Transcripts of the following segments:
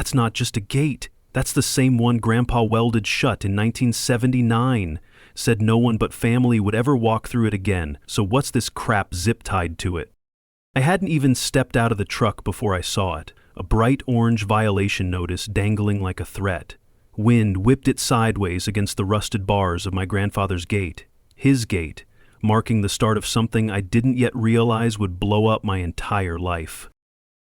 That's not just a gate. That's the same one Grandpa welded shut in 1979. Said no one but family would ever walk through it again, so what's this crap zip-tied to it? I hadn't even stepped out of the truck before I saw it, a bright orange violation notice dangling like a threat. Wind whipped it sideways against the rusted bars of my grandfather's gate, his gate, marking the start of something I didn't yet realize would blow up my entire life.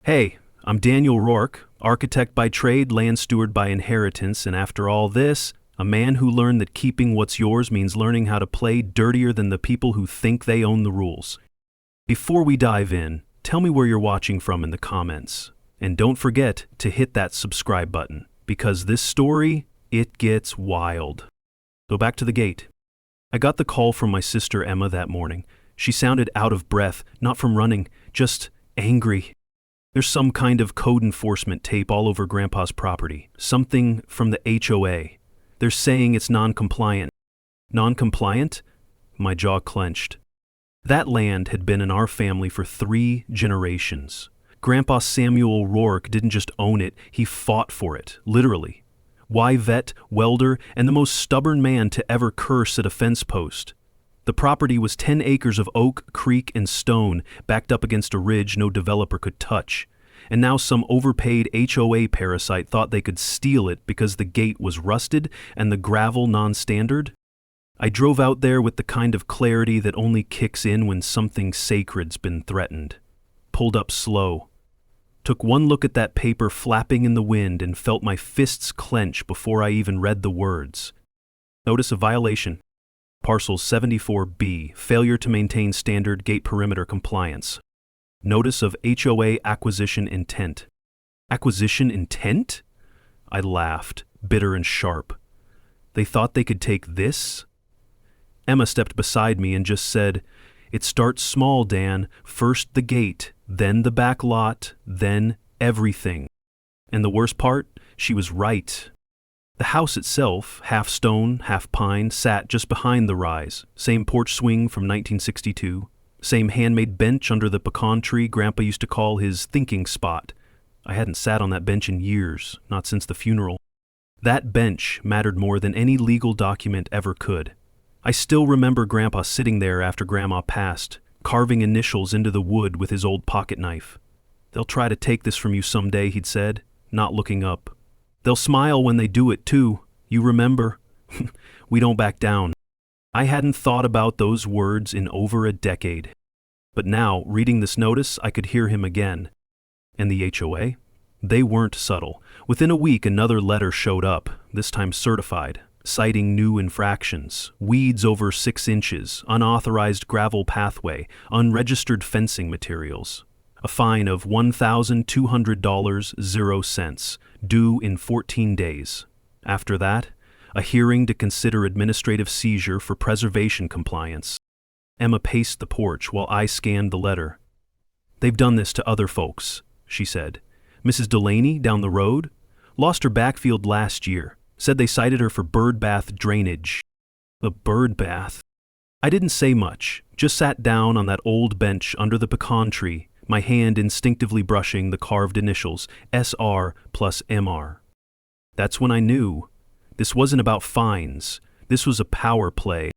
Hey, I'm Daniel Rourke, architect by trade, land steward by inheritance, and after all this, a man who learned that keeping what's yours means learning how to play dirtier than the people who think they own the rules. Before we dive in, tell me where you're watching from in the comments. And don't forget to hit that subscribe button, because this story, it gets wild. So back to the gate. I got the call from my sister Emma that morning. She sounded out of breath, not from running, just angry. There's some kind of code enforcement tape all over Grandpa's property, something from the HOA. They're saying it's non-compliant. Non-compliant? My jaw clenched. That land had been in our family for 3 generations. Grandpa Samuel Rourke didn't just own it, he fought for it, literally. Vet, welder, and the most stubborn man to ever curse at a fence post. The property was 10 acres of oak, creek, and stone, backed up against a ridge no developer could touch. And now some overpaid HOA parasite thought they could steal it because the gate was rusted and the gravel non-standard. I drove out there with the kind of clarity that only kicks in when something sacred's been threatened. Pulled up slow. Took one look at that paper flapping in the wind and felt my fists clench before I even read the words. Notice of violation. Parcel 74B, failure to maintain standard gate perimeter compliance. Notice of HOA acquisition intent. Acquisition intent? I laughed, bitter and sharp. They thought they could take this? Emma stepped beside me and just said, "It starts small, Dan. First the gate, then the back lot, then everything." And the worst part, she was right. The house itself, half stone, half pine, sat just behind the rise. Same porch swing from 1962. Same handmade bench under the pecan tree Grandpa used to call his thinking spot. I hadn't sat on that bench in years, not since the funeral. That bench mattered more than any legal document ever could. I still remember Grandpa sitting there after Grandma passed, carving initials into the wood with his old pocket knife. "They'll try to take this from you someday," he'd said, not looking up. "They'll smile when they do it, too. You remember." We don't back down. I hadn't thought about those words in over a decade. But now, reading this notice, I could hear him again. And the HOA? They weren't subtle. Within a week, another letter showed up, this time certified, citing new infractions: weeds over 6 inches, unauthorized gravel pathway, unregistered fencing materials. A fine of $1,200.00, due in 14 days. After that, a hearing to consider administrative seizure for preservation compliance. Emma paced the porch while I scanned the letter. "They've done this to other folks," she said. "Mrs. Delaney, down the road, lost her backfield last year. Said they cited her for bird bath drainage." A bird bath? I didn't say much, just sat down on that old bench under the pecan tree, my hand instinctively brushing the carved initials, SR plus MR. That's when I knew. This wasn't about fines. This was a power play.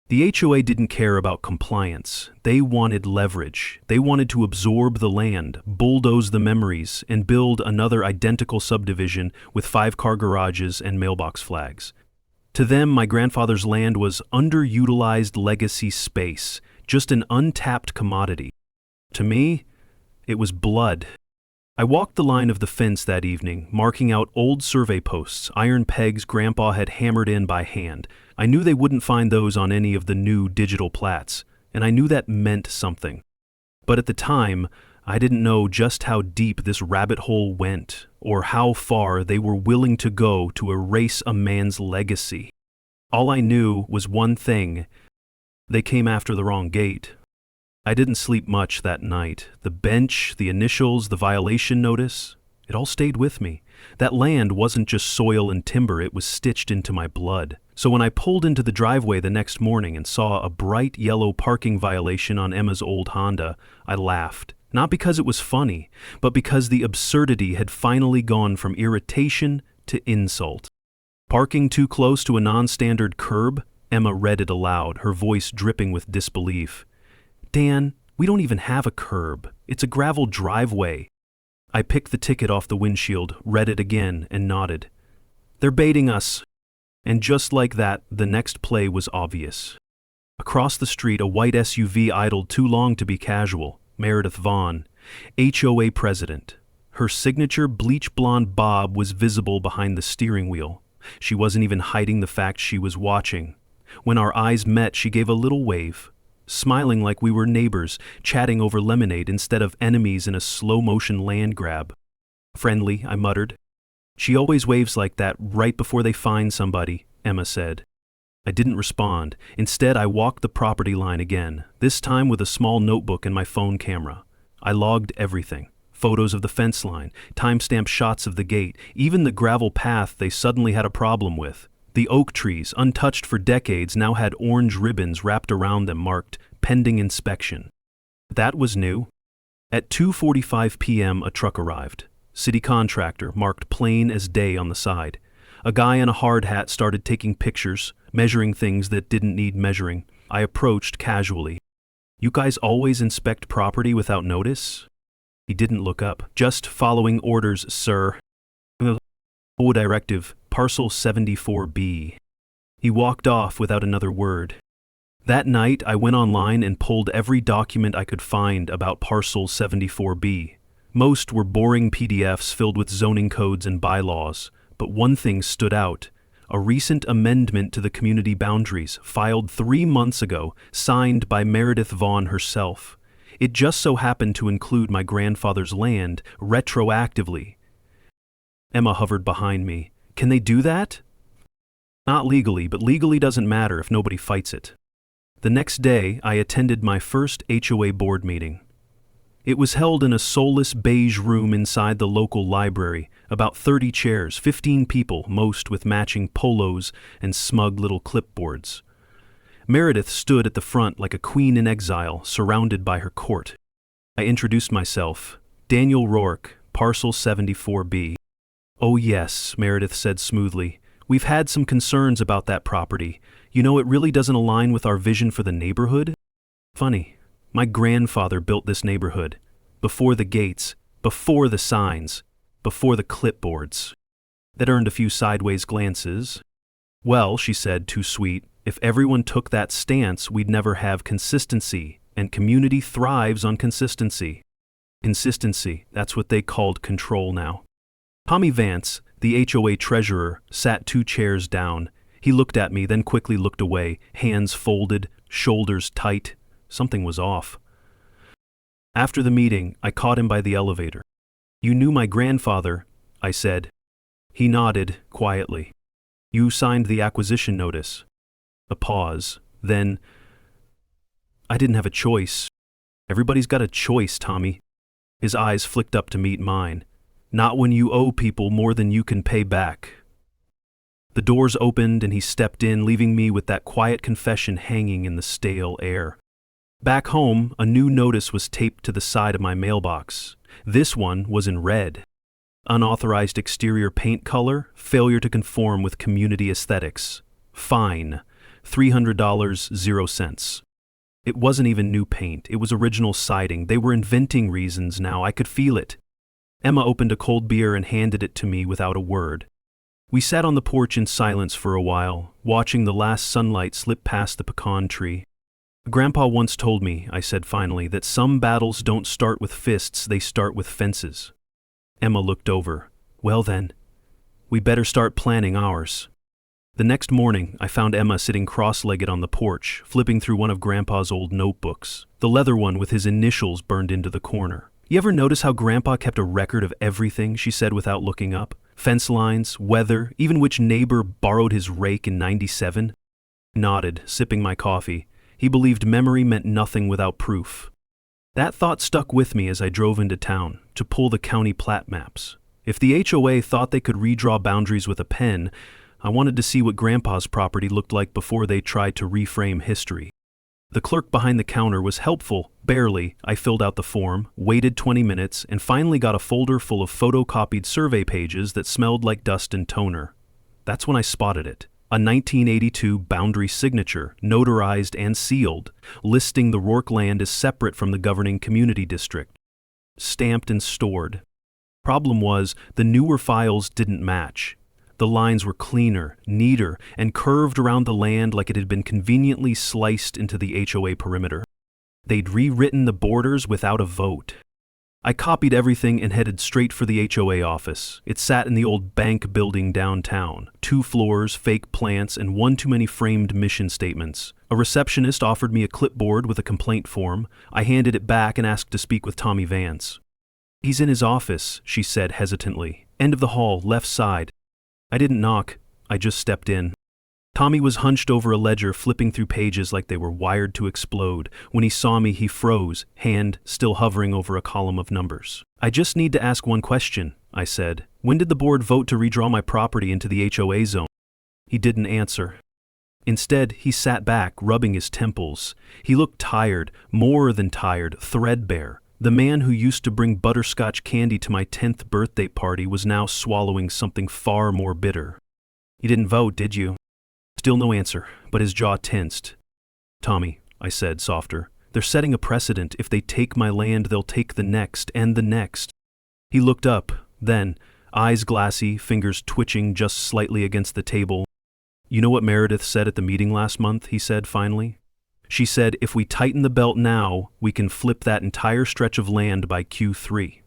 The HOA didn't care about compliance. They wanted leverage. They wanted to absorb the land, bulldoze the memories, and build another identical subdivision with 5-car garages and mailbox flags. To them, my grandfather's land was underutilized legacy space, just an untapped commodity. To me, it was blood. I walked the line of the fence that evening, marking out old survey posts, iron pegs Grandpa had hammered in by hand. I knew they wouldn't find those on any of the new digital plats, and I knew that meant something. But at the time, I didn't know just how deep this rabbit hole went, or how far they were willing to go to erase a man's legacy. All I knew was one thing: they came after the wrong gate. I didn't sleep much that night. The bench, the initials, the violation notice, it all stayed with me. That land wasn't just soil and timber, it was stitched into my blood. So when I pulled into the driveway the next morning and saw a bright yellow parking violation on Emma's old Honda, I laughed. Not because it was funny, but because the absurdity had finally gone from irritation to insult. Parking too close to a non-standard curb? Emma read it aloud, her voice dripping with disbelief. Dan, we don't even have a curb. It's a gravel driveway. I picked the ticket off the windshield, read it again, and nodded. They're baiting us. And just like that, the next play was obvious. Across the street, a white SUV idled too long to be casual. Meredith Vaughn, HOA president. Her signature bleach blonde bob was visible behind the steering wheel. She wasn't even hiding the fact she was watching. When our eyes met, she gave a little wave, smiling like we were neighbors, chatting over lemonade instead of enemies in a slow-motion land grab. Friendly, I muttered. She always waves like that right before they find somebody, Emma said. I didn't respond. Instead, I walked the property line again, this time with a small notebook and my phone camera. I logged everything. Photos of the fence line, timestamp shots of the gate, even the gravel path they suddenly had a problem with. The oak trees, untouched for decades, now had orange ribbons wrapped around them marked pending inspection. That was new. At 2:45 p.m. a truck arrived. City contractor, marked plain as day on the side. A guy in a hard hat started taking pictures, measuring things that didn't need measuring. I approached casually. You guys always inspect property without notice? He didn't look up. Just following orders, sir. HOA directive, parcel 74B. He walked off without another word. That night, I went online and pulled every document I could find about parcel 74B. Most were boring PDFs filled with zoning codes and bylaws. But one thing stood out. A recent amendment to the community boundaries, filed 3 months ago, signed by Meredith Vaughn herself. It just so happened to include my grandfather's land retroactively. Emma hovered behind me. Can they do that? Not legally, but legally doesn't matter if nobody fights it. The next day, I attended my first HOA board meeting. It was held in a soulless beige room inside the local library, about 30 chairs, 15 people, most with matching polos and smug little clipboards. Meredith stood at the front like a queen in exile, surrounded by her court. I introduced myself, Daniel Rourke, parcel 74B. Oh yes, Meredith said smoothly. We've had some concerns about that property. You know, it really doesn't align with our vision for the neighborhood. Funny. My grandfather built this neighborhood. Before the gates, before the signs, before the clipboards. That earned a few sideways glances. Well, she said, too sweet, if everyone took that stance, we'd never have consistency, and community thrives on consistency. Consistency, that's what they called control now. Tommy Vance, the HOA treasurer, sat 2 chairs down. He looked at me, then quickly looked away, hands folded, shoulders tight. Something was off. After the meeting, I caught him by the elevator. You knew my grandfather, I said. He nodded, quietly. You signed the acquisition notice. A pause. Then, I didn't have a choice. Everybody's got a choice, Tommy. His eyes flicked up to meet mine. Not when you owe people more than you can pay back. The doors opened and he stepped in, leaving me with that quiet confession hanging in the stale air. Back home, a new notice was taped to the side of my mailbox. This one was in red. Unauthorized exterior paint color, failure to conform with community aesthetics. Fine. $300, 0 cents. It wasn't even new paint, it was original siding. They were inventing reasons now, I could feel it. Emma opened a cold beer and handed it to me without a word. We sat on the porch in silence for a while, watching the last sunlight slip past the pecan tree. Grandpa once told me, I said finally, that some battles don't start with fists, they start with fences. Emma looked over. Well then, we better start planning ours. The next morning, I found Emma sitting cross-legged on the porch, flipping through one of Grandpa's old notebooks, the leather one with his initials burned into the corner. You ever notice how Grandpa kept a record of everything, she said without looking up? Fence lines, weather, even which neighbor borrowed his rake in '97? Nodded, sipping my coffee. He believed memory meant nothing without proof. That thought stuck with me as I drove into town, to pull the county plat maps. If the HOA thought they could redraw boundaries with a pen, I wanted to see what Grandpa's property looked like before they tried to reframe history. The clerk behind the counter was helpful, barely. I filled out the form, waited 20 minutes, and finally got a folder full of photocopied survey pages that smelled like dust and toner. That's when I spotted it. A 1982 boundary signature, notarized and sealed, listing the Rourke land as separate from the governing community district. Stamped and stored. Problem was, the newer files didn't match. The lines were cleaner, neater, and curved around the land like it had been conveniently sliced into the HOA perimeter. They'd rewritten the borders without a vote. I copied everything and headed straight for the HOA office. It sat in the old bank building downtown. 2 floors, fake plants, and one too many framed mission statements. A receptionist offered me a clipboard with a complaint form. I handed it back and asked to speak with Tommy Vance. "He's in his office," she said hesitantly. "End of the hall, left side." I didn't knock. I just stepped in. Tommy was hunched over a ledger, flipping through pages like they were wired to explode. When he saw me, he froze, hand still hovering over a column of numbers. "I just need to ask one question," I said. "When did the board vote to redraw my property into the HOA zone?" He didn't answer. Instead, he sat back, rubbing his temples. He looked tired, more than tired, threadbare. The man who used to bring butterscotch candy to my 10th birthday party was now swallowing something far more bitter. "You didn't vote, did you?" Still no answer, but his jaw tensed. "Tommy," I said, softer, "they're setting a precedent. If they take my land, they'll take the next and the next." He looked up, then, eyes glassy, fingers twitching just slightly against the table. "You know what Meredith said at the meeting last month?" he said finally. "She said, if we tighten the belt now, we can flip that entire stretch of land by Q3.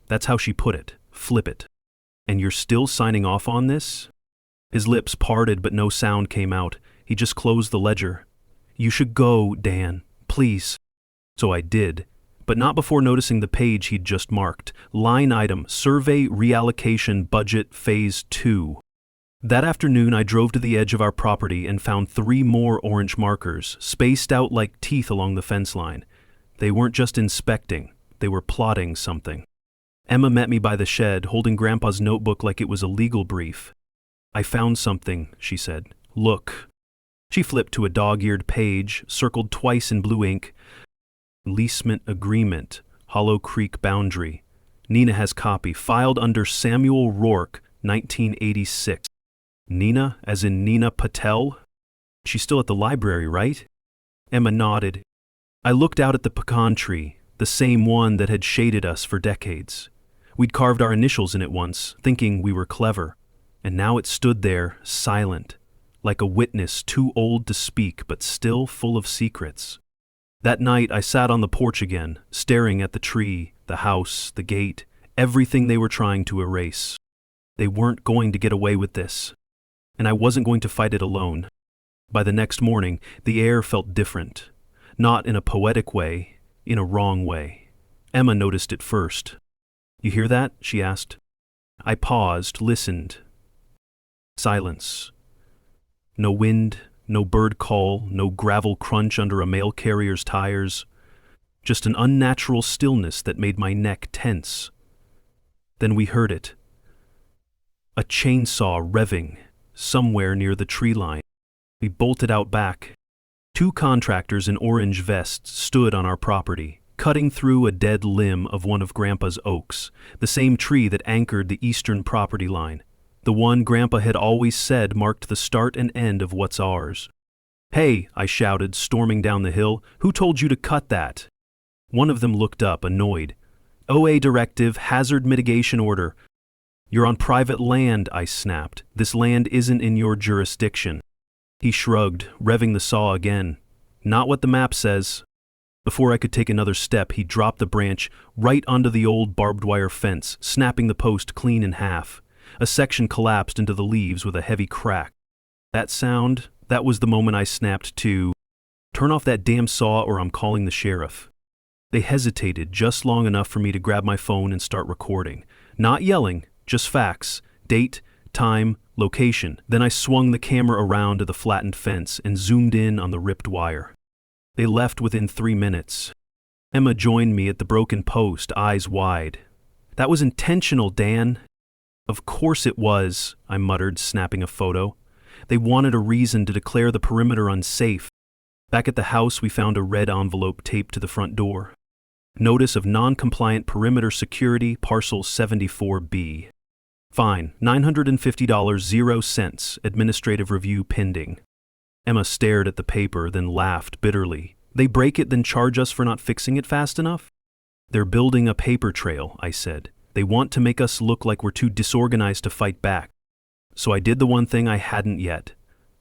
That's how she put it. Flip it. And you're still signing off on this?" His lips parted, but no sound came out. He just closed the ledger. "You should go, Dan. Please." So I did, but not before noticing the page he'd just marked. Line item, Survey Reallocation Budget Phase 2. That afternoon, I drove to the edge of our property and found 3 more orange markers, spaced out like teeth along the fence line. They weren't just inspecting, they were plotting something. Emma met me by the shed, holding Grandpa's notebook like it was a legal brief. "I found something," she said. "Look." She flipped to a dog-eared page, circled twice in blue ink. "Leasement Agreement, Hollow Creek Boundary. Nina has copy, filed under Samuel Rourke, 1986. Nina, as in Nina Patel? She's still at the library, right? Emma nodded. I looked out at the pecan tree, the same one that had shaded us for decades. We'd carved our initials in it once, thinking we were clever, and now it stood there, silent, like a witness too old to speak but still full of secrets. That night I sat on the porch again, staring at the tree, the house, the gate, everything they were trying to erase. They weren't going to get away with this, and I wasn't going to fight it alone. By the next morning, the air felt different. Not in a poetic way, in a wrong way. Emma noticed it first. "You hear that?" she asked. I paused, listened. Silence. No wind, no bird call, no gravel crunch under a mail carrier's tires. Just an unnatural stillness that made my neck tense. Then we heard it. A chainsaw revving, somewhere near the tree line. We bolted out back. 2 contractors in orange vests stood on our property, cutting through a dead limb of one of Grandpa's oaks, the same tree that anchored the eastern property line, the one Grandpa had always said marked the start and end of what's ours. "Hey," I shouted, storming down the hill, "who told you to cut that?" One of them looked up, annoyed. "OA directive, hazard mitigation order." "You're on private land," I snapped. "This land isn't in your jurisdiction." He shrugged, revving the saw again. "Not what the map says." Before I could take another step, he dropped the branch right onto the old barbed wire fence, snapping the post clean in half. A section collapsed into the leaves with a heavy crack. That sound, that was the moment I snapped to, "Turn off that damn saw or I'm calling the sheriff." They hesitated just long enough for me to grab my phone and start recording. Not yelling, just facts, date, time, location. Then I swung the camera around to the flattened fence and zoomed in on the ripped wire. They left within 3 minutes. Emma joined me at the broken post, eyes wide. "That was intentional, Dan." "Of course it was," I muttered, snapping a photo. "They wanted a reason to declare the perimeter unsafe. Back at the house, we found a red envelope taped to the front door. Notice of non-compliant perimeter security, parcel 74B. Fine, $950, 0 cents, administrative review pending. Emma stared at the paper, then laughed bitterly. They break it, then charge us for not fixing it fast enough? They're building a paper trail, I said. They want to make us look like we're too disorganized to fight back. So I did the one thing I hadn't yet.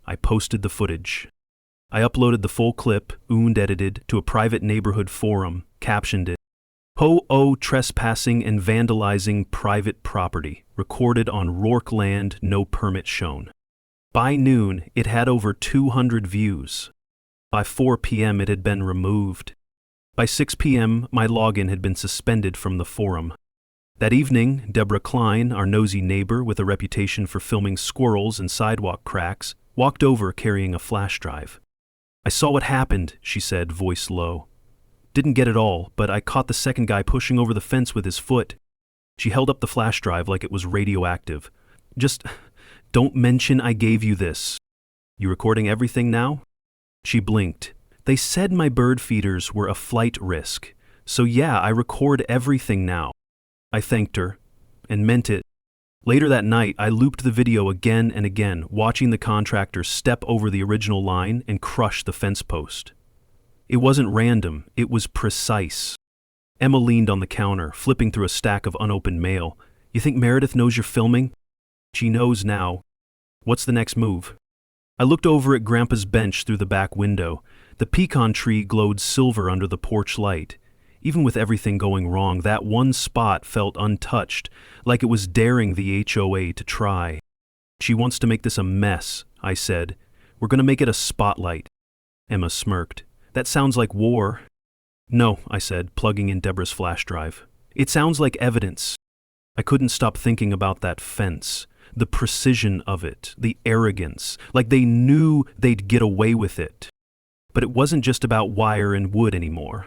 I posted the footage. I uploaded the full clip, und edited, to a private neighborhood forum, captioned it, HOA trespassing and vandalizing private property, recorded on Rourke land, no permit shown. By noon, it had over 200 views. By 4 p.m. it had been removed. By 6 p.m., my login had been suspended from the forum. That evening, Deborah Klein, our nosy neighbor with a reputation for filming squirrels and sidewalk cracks, walked over carrying a flash drive. I saw what happened, she said, voice low. Didn't get it all, but I caught the second guy pushing over the fence with his foot. She held up the flash drive like it was radioactive. Just, don't mention I gave you this. You recording everything now? She blinked. They said my bird feeders were a flight risk, so yeah, I record everything now. I thanked her, and meant it. Later that night, I looped the video again and again, watching the contractor step over the original line and crush the fence post. It wasn't random, it was precise. Emma leaned on the counter, flipping through a stack of unopened mail. You think Meredith knows you're filming? She knows now. What's the next move? I looked over at Grandpa's bench through the back window. The pecan tree glowed silver under the porch light. Even with everything going wrong, that one spot felt untouched, like it was daring the HOA to try. She wants to make this a mess, I said. We're going to make it a spotlight. Emma smirked. That sounds like war. No, I said, plugging in Deborah's flash drive. It sounds like evidence. I couldn't stop thinking about that fence, the precision of it, the arrogance, like they knew they'd get away with it. But it wasn't just about wire and wood anymore.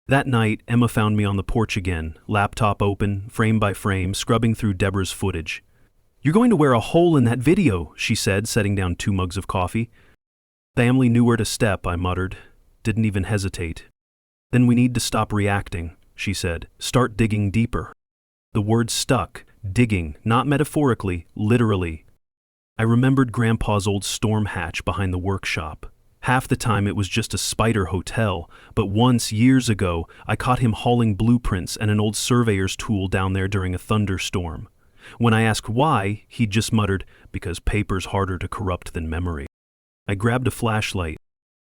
That night, Emma found me on the porch again, laptop open, frame by frame, scrubbing through Deborah's footage. You're going to wear a hole in that video, she said, setting down 2 mugs of coffee. Family knew where to step, I muttered. Didn't even hesitate. Then we need to stop reacting, she said. Start digging deeper. The word stuck. Digging, not metaphorically, literally. I remembered Grandpa's old storm hatch behind the workshop. Half the time it was just a spider hotel, but once, years ago, I caught him hauling blueprints and an old surveyor's tool down there during a thunderstorm. When I asked why, he just muttered, because paper's harder to corrupt than memory. I grabbed a flashlight.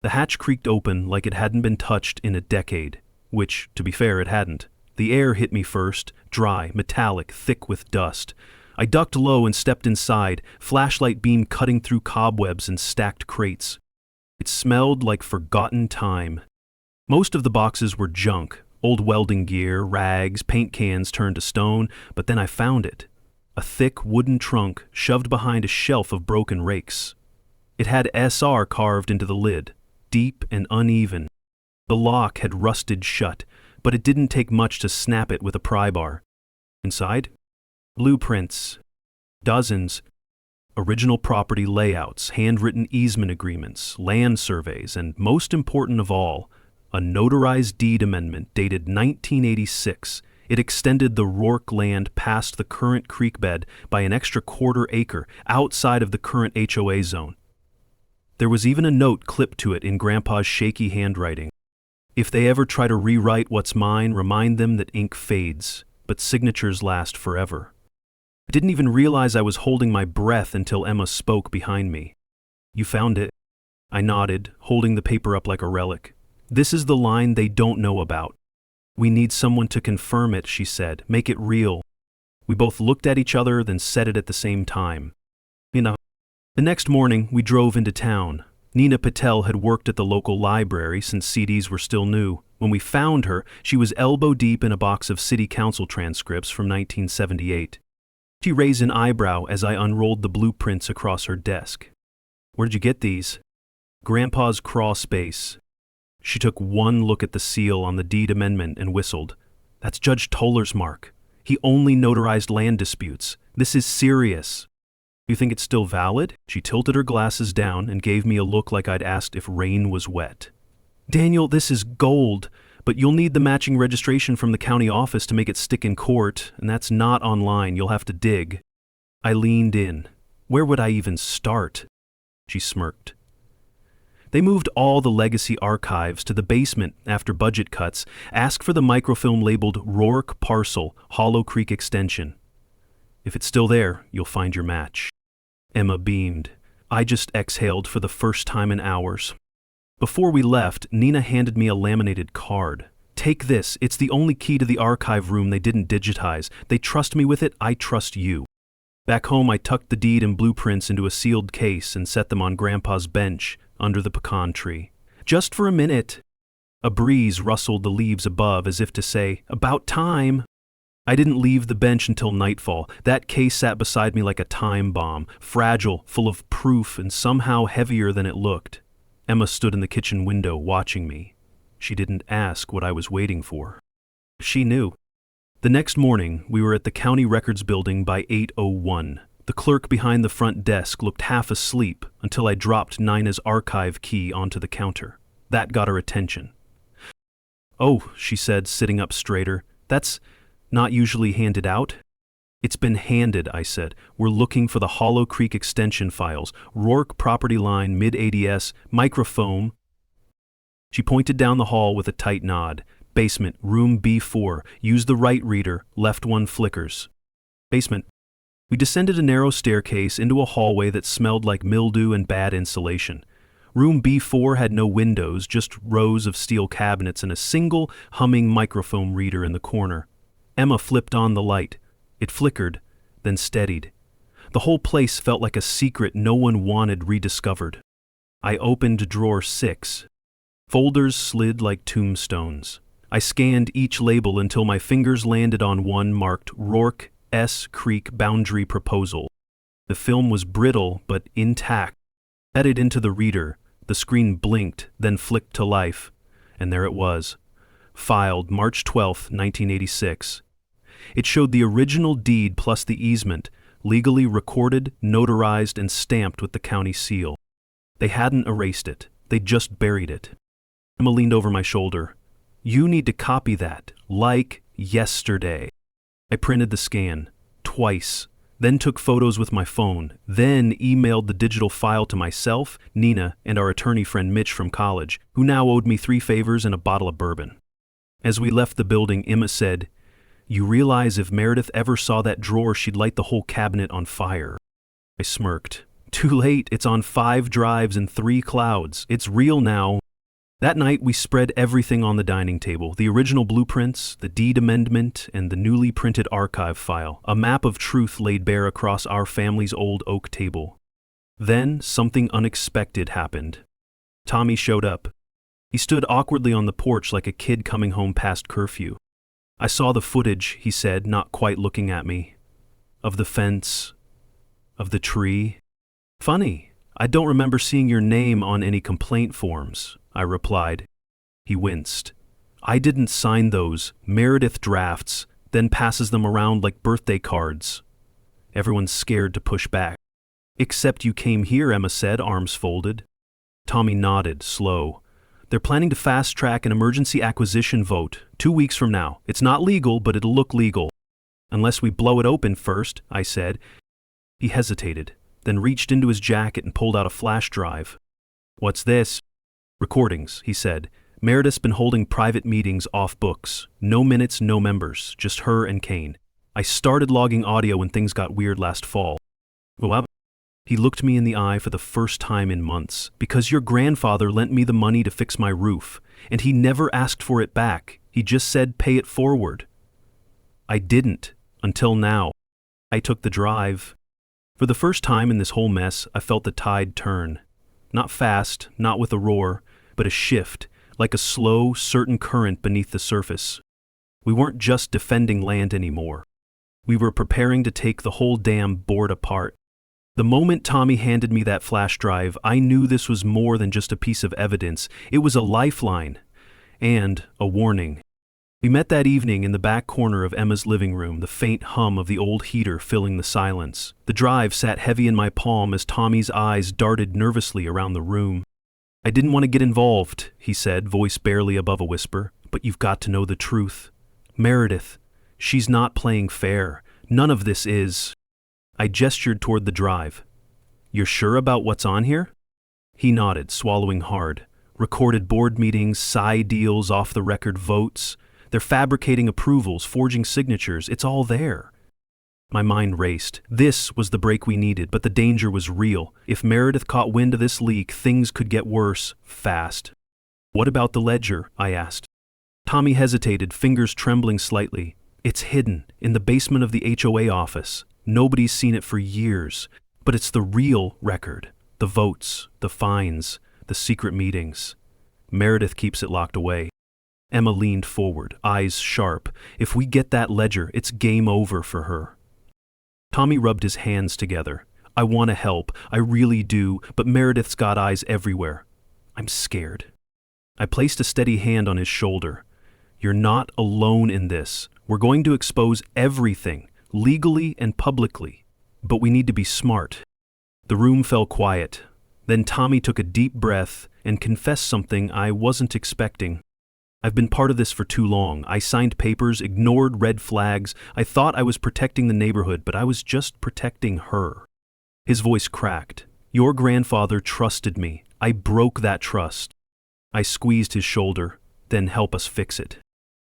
The hatch creaked open like it hadn't been touched in a decade, which, to be fair, it hadn't. The air hit me first, dry, metallic, thick with dust. I ducked low and stepped inside, flashlight beam cutting through cobwebs and stacked crates. It smelled like forgotten time. Most of the boxes were junk, old welding gear, rags, paint cans turned to stone, but then I found it. A thick wooden trunk shoved behind a shelf of broken rakes. It had SR carved into the lid, deep and uneven. The lock had rusted shut, but it didn't take much to snap it with a pry bar. Inside? Blueprints. Dozens. Original property layouts, handwritten easement agreements, land surveys, and most important of all, a notarized deed amendment dated 1986. It extended the Rourke land past the current creek bed by an extra 1/4 acre outside of the current HOA zone. There was even a note clipped to it in Grandpa's shaky handwriting. If they ever try to rewrite what's mine, remind them that ink fades, but signatures last forever. I didn't even realize I was holding my breath until Emma spoke behind me. You found it? I nodded, holding the paper up like a relic. This is the line they don't know about. We need someone to confirm it, she said. Make it real. We both looked at each other, then said it at the same time. The next morning, we drove into town. Nina Patel had worked at the local library since CDs were still new. When we found her, she was elbow deep in a box of city council transcripts from 1978. She raised an eyebrow as I unrolled the blueprints across her desk. Where did you get these? Grandpa's crawl space. She took one look at the seal on the deed amendment and whistled. That's Judge Toller's mark. He only notarized land disputes. This is serious. You think it's still valid? She tilted her glasses down and gave me a look like I'd asked if rain was wet. Daniel, this is gold, but you'll need the matching registration from the county office to make it stick in court, and that's not online. You'll have to dig. I leaned in. Where would I even start? She smirked. They moved all the legacy archives to the basement after budget cuts. Ask for the microfilm labeled Rourke Parcel, Hollow Creek Extension. If it's still there, you'll find your match. Emma beamed. I just exhaled for the first time in hours. Before we left, Nina handed me a laminated card. Take this. It's the only key to the archive room they didn't digitize. They trust me with it. I trust you. Back home, I tucked the deed and blueprints into a sealed case and set them on Grandpa's bench under the pecan tree. Just for a minute. A breeze rustled the leaves above as if to say, about time. I didn't leave the bench until nightfall. That case sat beside me like a time bomb, fragile, full of proof, and somehow heavier than it looked. Emma stood in the kitchen window watching me. She didn't ask what I was waiting for. She knew. The next morning, we were at the county records building by 8:01. The clerk behind the front desk looked half asleep until I dropped Nina's archive key onto the counter. That got her attention. Oh, she said, sitting up straighter. That's not usually handed out? It's been handed, I said. We're looking for the Hollow Creek Extension files, Rourke property line, mid-ADS, microfoam. She pointed down the hall with a tight nod. Basement, room B4. Use the right reader, left one flickers. Basement. We descended a narrow staircase into a hallway that smelled like mildew and bad insulation. Room B4 had no windows, just rows of steel cabinets and a single humming microfoam reader in the corner. Emma flipped on the light. It flickered, then steadied. The whole place felt like a secret no one wanted rediscovered. I opened drawer 6. Folders slid like tombstones. I scanned each label until my fingers landed on one marked Rourke S. Creek Boundary Proposal. The film was brittle but intact. Headed into the reader, the screen blinked, then flicked to life, and there it was. Filed March 12, 1986. It showed the original deed plus the easement, legally recorded, notarized, and stamped with the county seal. They hadn't erased it. They'd just buried it. Emma leaned over my shoulder. You need to copy that, like yesterday. I printed the scan, twice, then took photos with my phone, then emailed the digital file to myself, Nina, and our attorney friend Mitch from college, who now owed me 3 favors and a bottle of bourbon. As we left the building, Emma said, You realize if Meredith ever saw that drawer, she'd light the whole cabinet on fire. I smirked. Too late, it's on 5 drives and 3 clouds. It's real now. That night, we spread everything on the dining table, the original blueprints, the deed amendment, and the newly printed archive file, a map of truth laid bare across our family's old oak table. Then, something unexpected happened. Tommy showed up. He stood awkwardly on the porch like a kid coming home past curfew. I saw the footage, he said, not quite looking at me. Of the fence. Of the tree. Funny, I don't remember seeing your name on any complaint forms, I replied. He winced. I didn't sign those. Meredith drafts, then passes them around like birthday cards. Everyone's scared to push back. Except you came here, Emma said, arms folded. Tommy nodded, slow. They're planning to fast-track an emergency acquisition vote 2 weeks from now. It's not legal, but it'll look legal. Unless we blow it open first, I said. He hesitated, then reached into his jacket and pulled out a flash drive. What's this? Recordings, he said. Meredith's been holding private meetings off books. No minutes, no members, just her and Kane. I started logging audio when things got weird last fall. Well, he looked me in the eye for the first time in months. Because your grandfather lent me the money to fix my roof, and he never asked for it back. He just said pay it forward. I didn't, until now. I took the drive. For the first time in this whole mess, I felt the tide turn. Not fast, not with a roar, but a shift, like a slow, certain current beneath the surface. We weren't just defending land anymore. We were preparing to take the whole damn board apart. The moment Tommy handed me that flash drive, I knew this was more than just a piece of evidence. It was a lifeline and a warning. We met that evening in the back corner of Emma's living room, the faint hum of the old heater filling the silence. The drive sat heavy in my palm as Tommy's eyes darted nervously around the room. "I didn't want to get involved," he said, voice barely above a whisper, "but you've got to know the truth. Meredith, she's not playing fair. None of this is." I gestured toward the drive. "You're sure about what's on here?" He nodded, swallowing hard. "Recorded board meetings, side deals, off-the-record votes. They're fabricating approvals, forging signatures. It's all there." My mind raced. This was the break we needed, but the danger was real. If Meredith caught wind of this leak, things could get worse, fast. "What about the ledger?" I asked. Tommy hesitated, fingers trembling slightly. "It's hidden, in the basement of the HOA office. Nobody's seen it for years. But it's the real record. The votes, the fines, the secret meetings. Meredith keeps it locked away." Emma leaned forward, eyes sharp. "If we get that ledger, it's game over for her." Tommy rubbed his hands together. "I want to help, I really do, but Meredith's got eyes everywhere. I'm scared." I placed a steady hand on his shoulder. "You're not alone in this. We're going to expose everything, legally and publicly. But we need to be smart." The room fell quiet. Then Tommy took a deep breath and confessed something I wasn't expecting. "I've been part of this for too long. I signed papers, ignored red flags. I thought I was protecting the neighborhood, but I was just protecting her." His voice cracked. "Your grandfather trusted me. I broke that trust." I squeezed his shoulder. "Then help us fix it."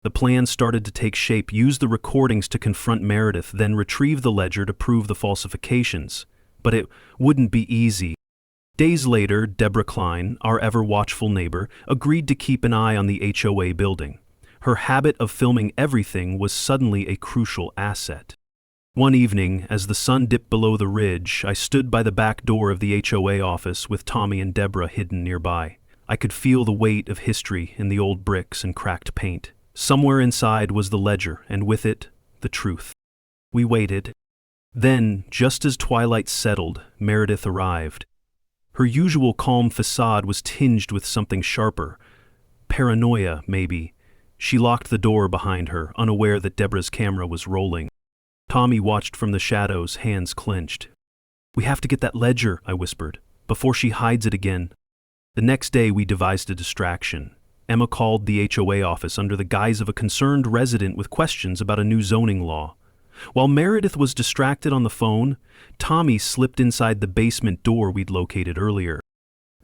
The plan started to take shape. Use the recordings to confront Meredith, then retrieve the ledger to prove the falsifications. But it wouldn't be easy. Days later, Deborah Klein, our ever-watchful neighbor, agreed to keep an eye on the HOA building. Her habit of filming everything was suddenly a crucial asset. One evening, as the sun dipped below the ridge, I stood by the back door of the HOA office with Tommy and Deborah hidden nearby. I could feel the weight of history in the old bricks and cracked paint. Somewhere inside was the ledger, and with it, the truth. We waited. Then, just as twilight settled, Meredith arrived. Her usual calm facade was tinged with something sharper. Paranoia, maybe. She locked the door behind her, unaware that Deborah's camera was rolling. Tommy watched from the shadows, hands clenched. "We have to get that ledger," I whispered, "before she hides it again." The next day we devised a distraction. Emma called the HOA office under the guise of a concerned resident with questions about a new zoning law. While Meredith was distracted on the phone, Tommy slipped inside the basement door we'd located earlier.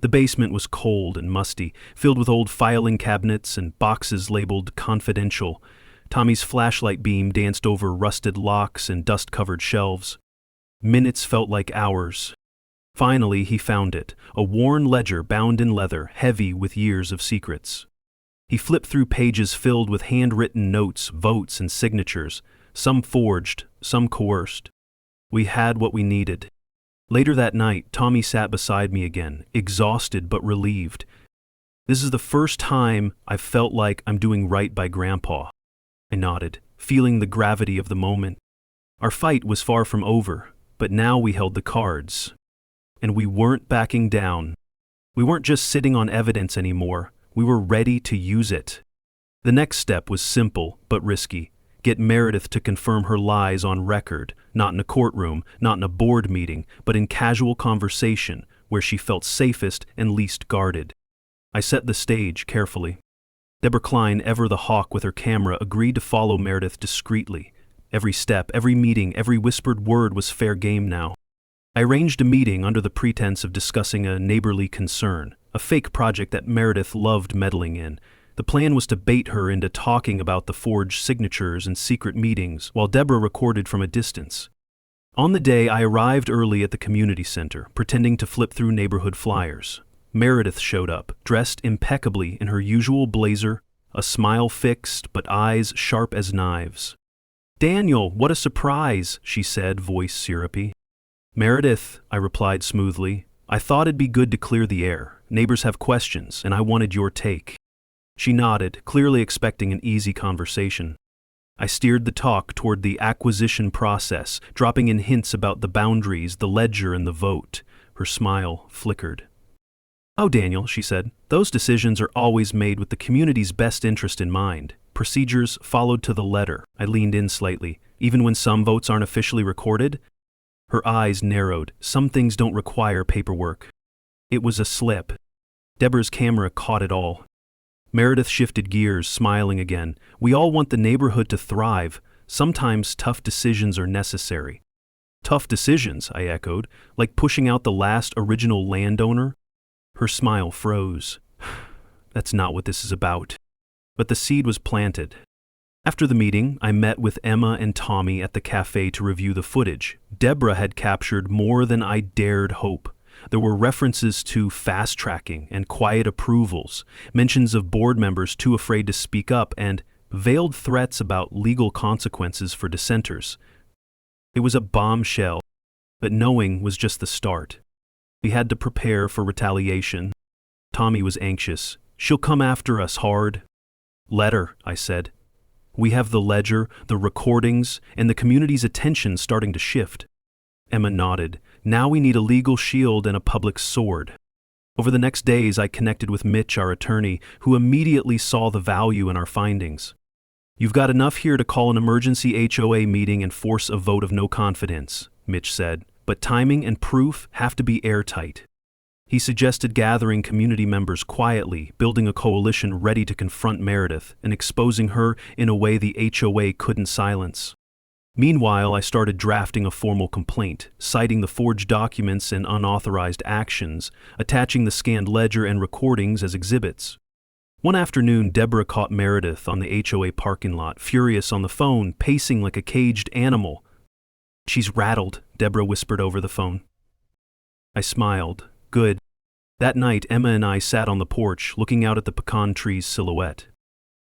The basement was cold and musty, filled with old filing cabinets and boxes labeled confidential. Tommy's flashlight beam danced over rusted locks and dust-covered shelves. Minutes felt like hours. Finally, he found it, a worn ledger bound in leather, heavy with years of secrets. He flipped through pages filled with handwritten notes, votes, and signatures, some forged, some coerced. We had what we needed. Later that night, Tommy sat beside me again, exhausted but relieved. "This is the first time I've felt like I'm doing right by Grandpa." I nodded, feeling the gravity of the moment. Our fight was far from over, but now we held the cards. And we weren't backing down. We weren't just sitting on evidence anymore. We were ready to use it. The next step was simple but risky. Get Meredith to confirm her lies on record, not in a courtroom, not in a board meeting, but in casual conversation, where she felt safest and least guarded. I set the stage carefully. Deborah Klein, ever the hawk with her camera, agreed to follow Meredith discreetly. Every step, every meeting, every whispered word was fair game now. I arranged a meeting under the pretense of discussing a neighborly concern, a fake project that Meredith loved meddling in. The plan was to bait her into talking about the forged signatures and secret meetings while Deborah recorded from a distance. On the day, I arrived early at the community center, pretending to flip through neighborhood flyers. Meredith showed up, dressed impeccably in her usual blazer, a smile fixed but eyes sharp as knives. "Daniel, what a surprise," she said, voice syrupy. "Meredith," I replied smoothly, "I thought it'd be good to clear the air. Neighbors have questions, and I wanted your take." She nodded, clearly expecting an easy conversation. I steered the talk toward the acquisition process, dropping in hints about the boundaries, the ledger, and the vote. Her smile flickered. "Oh, Daniel," she said, "those decisions are always made with the community's best interest in mind. Procedures followed to the letter." I leaned in slightly. "Even when some votes aren't officially recorded?" Her eyes narrowed. "Some things don't require paperwork." It was a slip. Deborah's camera caught it all. Meredith shifted gears, smiling again. "We all want the neighborhood to thrive. Sometimes tough decisions are necessary." "Tough decisions," I echoed, "like pushing out the last original landowner?" Her smile froze. "That's not what this is about." But the seed was planted. After the meeting, I met with Emma and Tommy at the cafe to review the footage. Deborah had captured more than I dared hope. There were references to fast-tracking and quiet approvals, mentions of board members too afraid to speak up, and veiled threats about legal consequences for dissenters. It was a bombshell, but knowing was just the start. We had to prepare for retaliation. Tommy was anxious. "She'll come after us hard." "Let her," I said. "We have the ledger, the recordings, and the community's attention starting to shift." Emma nodded. "Now we need a legal shield and a public sword." Over the next days, I connected with Mitch, our attorney, who immediately saw the value in our findings. "You've got enough here to call an emergency HOA meeting and force a vote of no confidence," Mitch said, "but timing and proof have to be airtight." He suggested gathering community members quietly, building a coalition ready to confront Meredith, and exposing her in a way the HOA couldn't silence. Meanwhile, I started drafting a formal complaint, citing the forged documents and unauthorized actions, attaching the scanned ledger and recordings as exhibits. One afternoon, Deborah caught Meredith on the HOA parking lot, furious on the phone, pacing like a caged animal. "She's rattled," Deborah whispered over the phone. I smiled. Good. That night, Emma and I sat on the porch, looking out at the pecan tree's silhouette.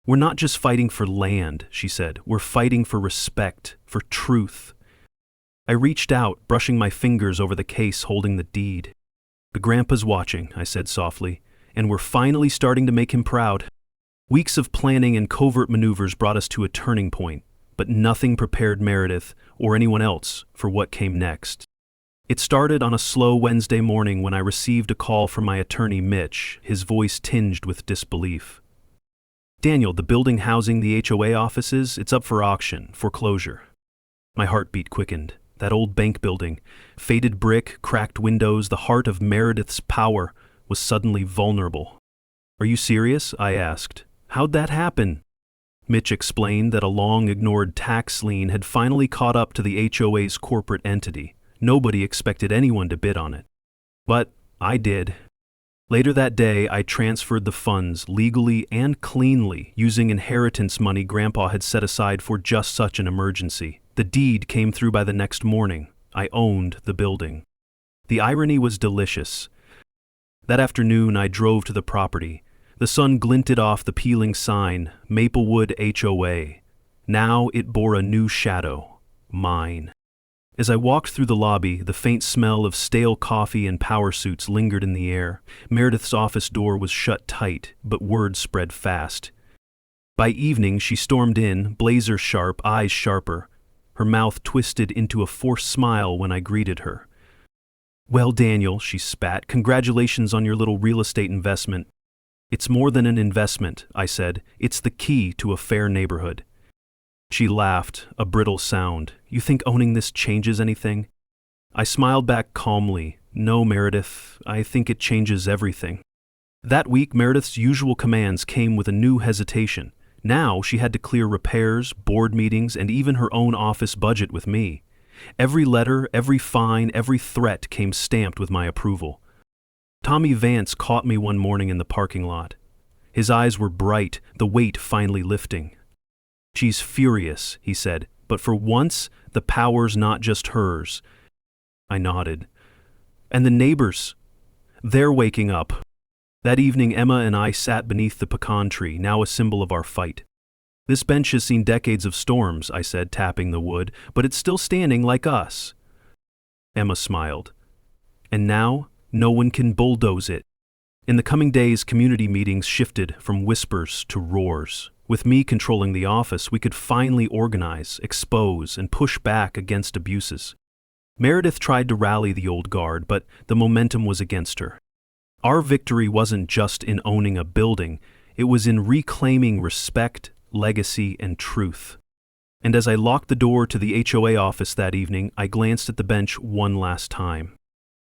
"We're not just fighting for land," she said. "We're fighting for respect, for truth." I reached out, brushing my fingers over the case holding the deed. "The grandpa's watching," I said softly, "and we're finally starting to make him proud." Weeks of planning and covert maneuvers brought us to a turning point, but nothing prepared Meredith or anyone else for what came next. It started on a slow Wednesday morning when I received a call from my attorney, Mitch, his voice tinged with disbelief. "Daniel, the building housing the HOA offices, it's up for auction, foreclosure." My heartbeat quickened. That old bank building, faded brick, cracked windows, the heart of Meredith's power, was suddenly vulnerable. "Are you serious?" I asked. "How'd that happen?" Mitch explained that a long-ignored tax lien had finally caught up to the HOA's corporate entity. Nobody expected anyone to bid on it. But I did. Later that day, I transferred the funds legally and cleanly, using inheritance money Grandpa had set aside for just such an emergency. The deed came through by the next morning. I owned the building. The irony was delicious. That afternoon, I drove to the property. The sun glinted off the peeling sign, Maplewood HOA. Now it bore a new shadow, mine. As I walked through the lobby, the faint smell of stale coffee and power suits lingered in the air. Meredith's office door was shut tight, but word spread fast. By evening, she stormed in, blazer sharp, eyes sharper. Her mouth twisted into a forced smile when I greeted her. "Well, Daniel," she spat, "congratulations on your little real estate investment." "It's more than an investment," I said. "It's the key to a fair neighborhood." She laughed, a brittle sound. "You think owning this changes anything?" I smiled back calmly. "No, Meredith, I think it changes everything." That week, Meredith's usual commands came with a new hesitation. Now she had to clear repairs, board meetings, and even her own office budget with me. Every letter, every fine, every threat came stamped with my approval. Tommy Vance caught me one morning in the parking lot. His eyes were bright, the weight finally lifting. "She's furious," he said, "but for once, the power's not just hers." I nodded. "And the neighbors? They're waking up." That evening, Emma and I sat beneath the pecan tree, now a symbol of our fight. "This bench has seen decades of storms," I said, tapping the wood, "but it's still standing like us." Emma smiled. "And now, no one can bulldoze it." In the coming days, community meetings shifted from whispers to roars. With me controlling the office, we could finally organize, expose, and push back against abuses. Meredith tried to rally the old guard, but the momentum was against her. Our victory wasn't just in owning a building, it was in reclaiming respect, legacy, and truth. And as I locked the door to the HOA office that evening, I glanced at the bench one last time.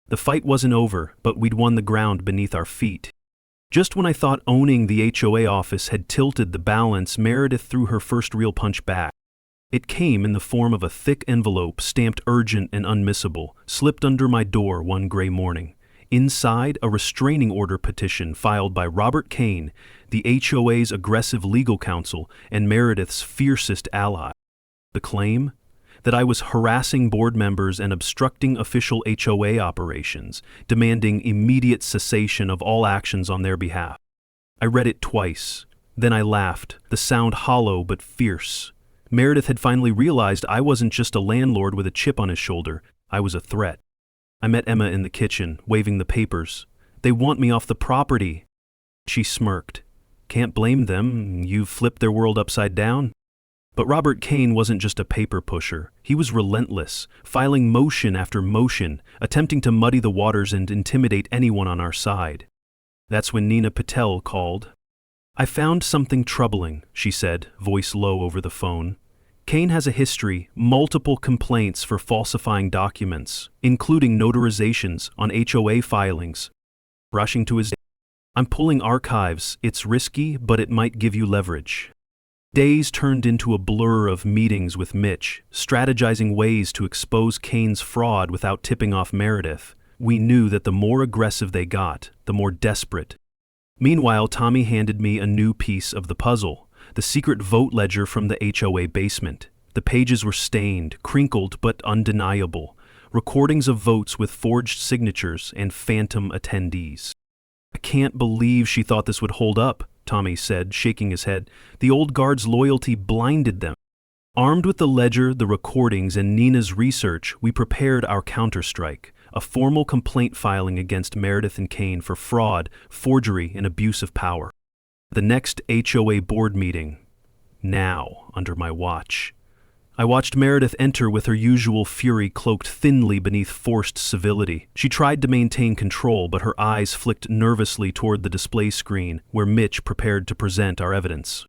The fight wasn't over, but we'd won the ground beneath our feet. Just when I thought owning the HOA office had tilted the balance, Meredith threw her first real punch back. It came in the form of a thick envelope stamped urgent and unmissable, slipped under my door one gray morning. Inside, a restraining order petition filed by Robert Kane, the HOA's aggressive legal counsel and Meredith's fiercest ally. The claim? That I was harassing board members and obstructing official HOA operations, demanding immediate cessation of all actions on their behalf. I read it twice. Then I laughed, the sound hollow but fierce. Meredith had finally realized I wasn't just a landlord with a chip on his shoulder, I was a threat. I met Emma in the kitchen, waving the papers. "They want me off the property." She smirked. "Can't blame them, you've flipped their world upside down." But Robert Kane wasn't just a paper pusher. He was relentless, filing motion after motion, attempting to muddy the waters and intimidate anyone on our side. That's when Nina Patel called. "I found something troubling," she said, voice low over the phone. "Kane has a history, multiple complaints for falsifying documents, including notarizations on HOA filings." Rushing to his, "I'm pulling archives. It's risky, but it might give you leverage." Days turned into a blur of meetings with Mitch, strategizing ways to expose Kane's fraud without tipping off Meredith. We knew that the more aggressive they got, the more desperate. Meanwhile, Tommy handed me a new piece of the puzzle, the secret vote ledger from the HOA basement. The pages were stained, crinkled, but undeniable. Recordings of votes with forged signatures and phantom attendees. "I can't believe she thought this would hold up," Tommy said, shaking his head. "The old guard's loyalty blinded them." Armed with the ledger, the recordings, and Nina's research, we prepared our counterstrike, a formal complaint filing against Meredith and Kane for fraud, forgery, and abuse of power. The next HOA board meeting. Now, under my watch. I watched Meredith enter with her usual fury cloaked thinly beneath forced civility. She tried to maintain control, but her eyes flicked nervously toward the display screen, where Mitch prepared to present our evidence.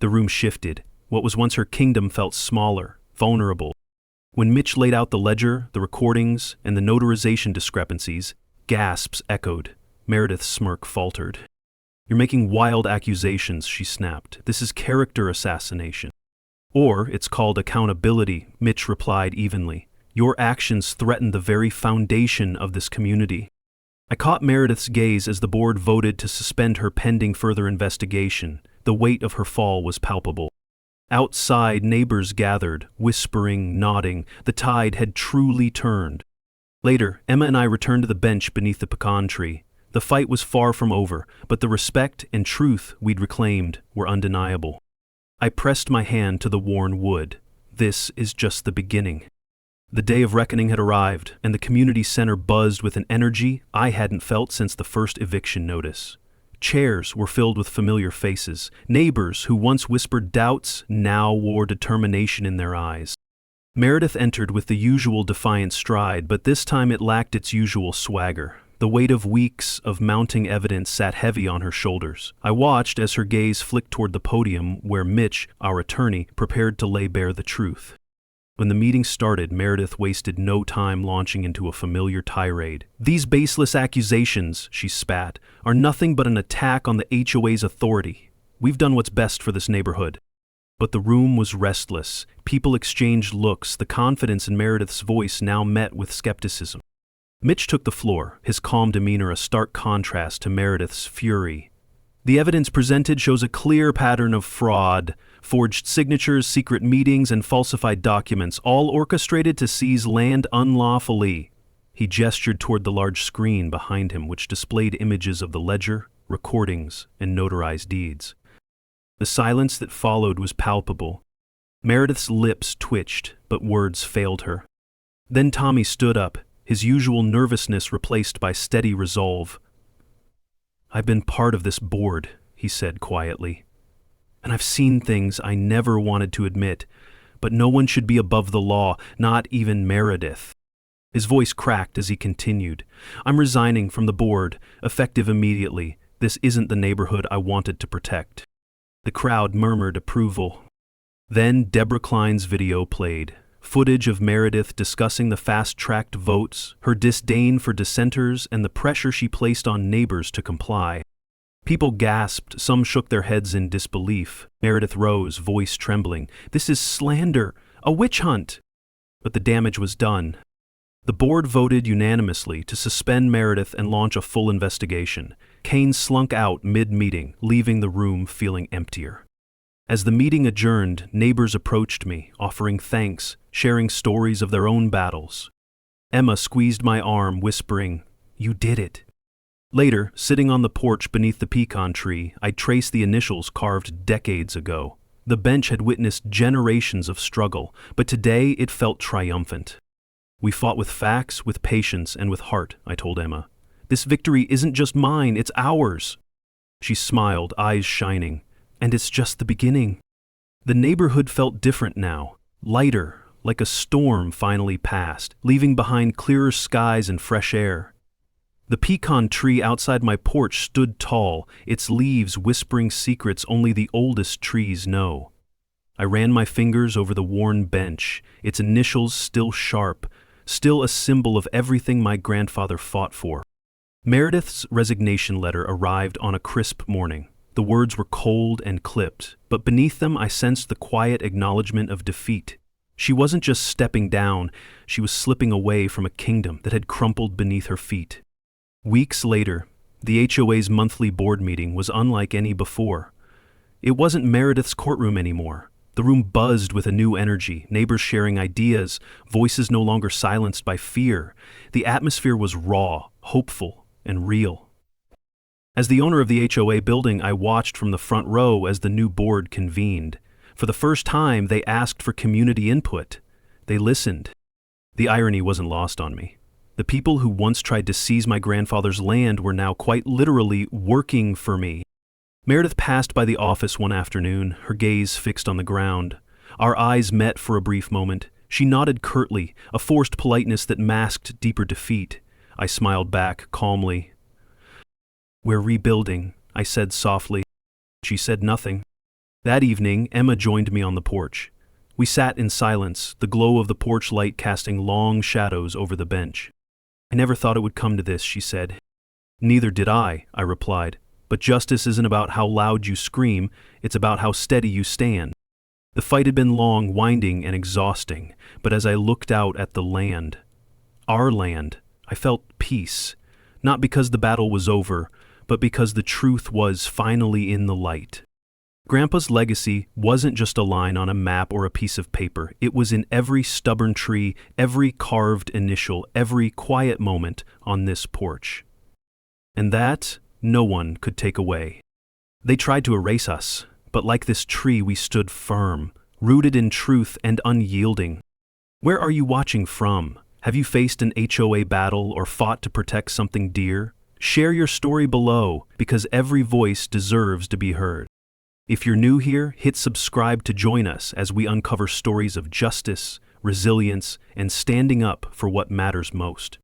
The room shifted. What was once her kingdom felt smaller, vulnerable. When Mitch laid out the ledger, the recordings, and the notarization discrepancies, gasps echoed. Meredith's smirk faltered. "You're making wild accusations," she snapped. "This is character assassination." "Or it's called accountability," Mitch replied evenly. "Your actions threaten the very foundation of this community." I caught Meredith's gaze as the board voted to suspend her pending further investigation. The weight of her fall was palpable. Outside, neighbors gathered, whispering, nodding. The tide had truly turned. Later, Emma and I returned to the bench beneath the pecan tree. The fight was far from over, but the respect and truth we'd reclaimed were undeniable. I pressed my hand to the worn wood. This is just the beginning. The day of reckoning had arrived, and the community center buzzed with an energy I hadn't felt since the first eviction notice. Chairs were filled with familiar faces. Neighbors who once whispered doubts now wore determination in their eyes. Meredith entered with the usual defiant stride, but this time it lacked its usual swagger. The weight of weeks of mounting evidence sat heavy on her shoulders. I watched as her gaze flicked toward the podium where Mitch, our attorney, prepared to lay bare the truth. When the meeting started, Meredith wasted no time launching into a familiar tirade. "These baseless accusations," she spat, "are nothing but an attack on the HOA's authority. We've done what's best for this neighborhood." But the room was restless. People exchanged looks. The confidence in Meredith's voice now met with skepticism. Mitch took the floor, his calm demeanor a stark contrast to Meredith's fury. "The evidence presented shows a clear pattern of fraud, forged signatures, secret meetings, and falsified documents, all orchestrated to seize land unlawfully." He gestured toward the large screen behind him, which displayed images of the ledger, recordings, and notarized deeds. The silence that followed was palpable. Meredith's lips twitched, but words failed her. Then Tommy stood up, his usual nervousness replaced by steady resolve. "I've been part of this board," he said quietly. "And I've seen things I never wanted to admit, but no one should be above the law, not even Meredith." His voice cracked as he continued. I'm resigning from the board, effective immediately. This isn't the neighborhood I wanted to protect. The crowd murmured approval. Then Deborah Klein's video played. Footage of Meredith discussing the fast-tracked votes, her disdain for dissenters, and the pressure she placed on neighbors to comply. People gasped, some shook their heads in disbelief. Meredith rose, voice trembling. This is slander, a witch hunt. But the damage was done. The board voted unanimously to suspend Meredith and launch a full investigation. Kane slunk out mid-meeting, leaving the room feeling emptier. As the meeting adjourned, neighbors approached me, offering thanks, sharing stories of their own battles. Emma squeezed my arm, whispering, "You did it." Later, sitting on the porch beneath the pecan tree, I traced the initials carved decades ago. The bench had witnessed generations of struggle, but today it felt triumphant. We fought with facts, with patience, and with heart, I told Emma. This victory isn't just mine, it's ours. She smiled, eyes shining. And it's just the beginning. The neighborhood felt different now, lighter, like a storm finally passed, leaving behind clearer skies and fresh air. The pecan tree outside my porch stood tall, its leaves whispering secrets only the oldest trees know. I ran my fingers over the worn bench, its initials still sharp, still a symbol of everything my grandfather fought for. Meredith's resignation letter arrived on a crisp morning. The words were cold and clipped, but beneath them I sensed the quiet acknowledgement of defeat. She wasn't just stepping down, she was slipping away from a kingdom that had crumpled beneath her feet. Weeks later, the HOA's monthly board meeting was unlike any before. It wasn't Meredith's courtroom anymore. The room buzzed with a new energy, neighbors sharing ideas, voices no longer silenced by fear. The atmosphere was raw, hopeful, and real. As the owner of the HOA building, I watched from the front row as the new board convened. For the first time, they asked for community input. They listened. The irony wasn't lost on me. The people who once tried to seize my grandfather's land were now quite literally working for me. Meredith passed by the office one afternoon, her gaze fixed on the ground. Our eyes met for a brief moment. She nodded curtly, a forced politeness that masked deeper defeat. I smiled back, calmly. We're rebuilding, I said softly. She said nothing. That evening, Emma joined me on the porch. We sat in silence, the glow of the porch light casting long shadows over the bench. I never thought it would come to this, she said. Neither did I replied. But justice isn't about how loud you scream, it's about how steady you stand. The fight had been long, winding, and exhausting, but as I looked out at the land, our land, I felt peace. Not because the battle was over, but because the truth was finally in the light. Grandpa's legacy wasn't just a line on a map or a piece of paper. It was in every stubborn tree, every carved initial, every quiet moment on this porch. And that, no one could take away. They tried to erase us, but like this tree, we stood firm, rooted in truth and unyielding. Where are you watching from? Have you faced an HOA battle or fought to protect something dear? Share your story below, because every voice deserves to be heard. If you're new here, hit subscribe to join us as we uncover stories of justice, resilience, and standing up for what matters most.